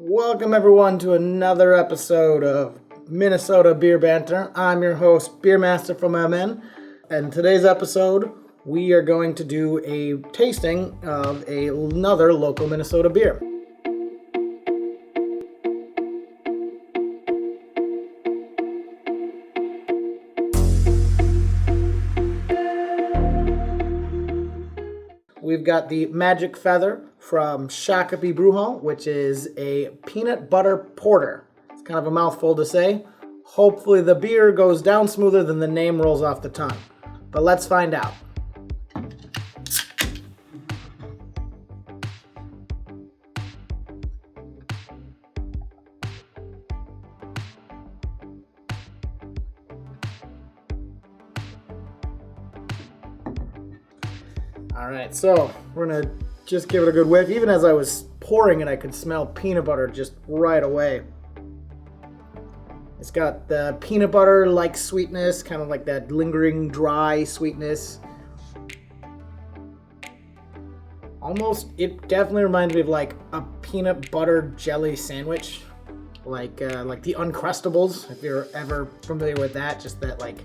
Welcome everyone to another episode of Minnesota Beer Banter. I'm your host, Beer Master from MN, and today's episode we are going to do a tasting of another local Minnesota beer. We've got the Magic Feather from Shakopee Brewhall, which is a peanut butter porter. It's kind of a mouthful to say. Hopefully the beer goes down smoother than the name rolls off the tongue. But let's find out. Alright, so we're going to just give it a good whiff. Even as I was pouring it, I could smell peanut butter just right away. It's got the peanut butter-like sweetness, kind of like that lingering dry sweetness. Almost, it definitely reminds me of like a peanut butter jelly sandwich. Like the Uncrustables, if you're ever familiar with that. Just that like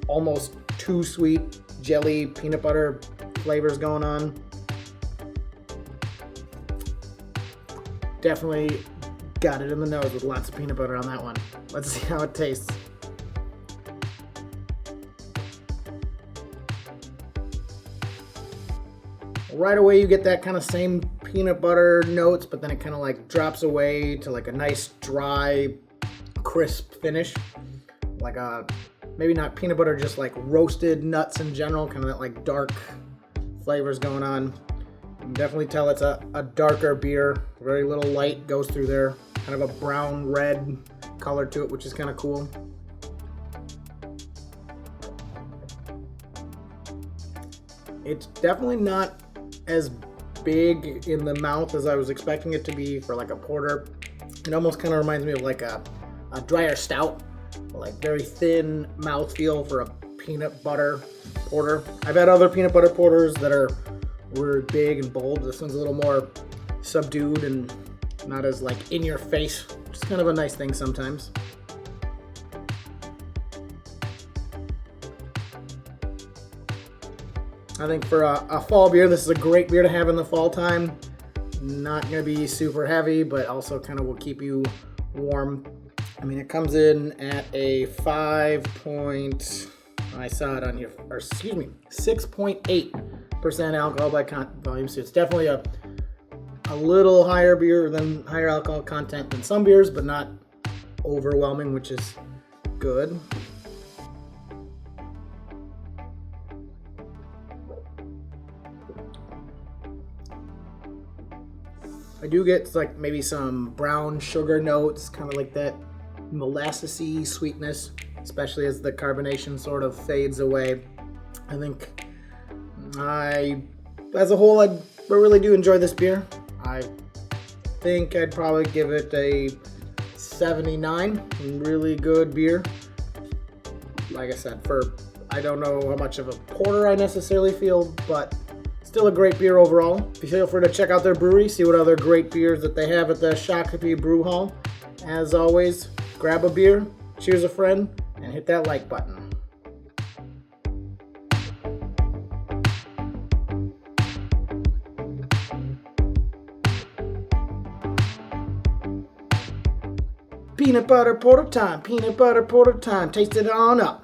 almost too sweet jelly peanut butter flavors going on. Definitely got it in the nose with lots of peanut butter on that one. Let's see how it tastes. Right away you get that kind of same peanut butter notes, but then it kind of like drops away to like a nice dry, crisp finish. Like a, maybe not peanut butter, just like roasted nuts in general, kind of that like dark flavors going on. You can definitely tell it's a darker beer. Very little light goes through there. Kind of a brown red color to it, which is kind of cool. It's definitely not as big in the mouth as I was expecting it to be for like a porter. It almost kind of reminds me of like a drier stout, like very thin mouthfeel for a peanut butter porter. I've had other peanut butter porters that were big and bold. This one's a little more subdued and not as like in your face, which is kind of a nice thing sometimes. I think for a fall beer, this is a great beer to have in the fall time. Not going to be super heavy, but also kind of will keep you warm. I mean, it comes in at a 6.8% alcohol by volume. So it's definitely a little higher alcohol content than some beers, but not overwhelming, which is good. I do get like maybe some brown sugar notes, kind of like that molassesy sweetness, especially as the carbonation sort of fades away. I think as a whole, I really do enjoy this beer. I think I'd probably give it a 79. Really good beer. Like I said, I don't know how much of a porter I necessarily feel, but still a great beer overall. Feel free to check out their brewery, see what other great beers that they have at the Shakopee Brewhall. As always, grab a beer, cheers a friend, and hit that like button. Peanut butter porter time, taste it on up.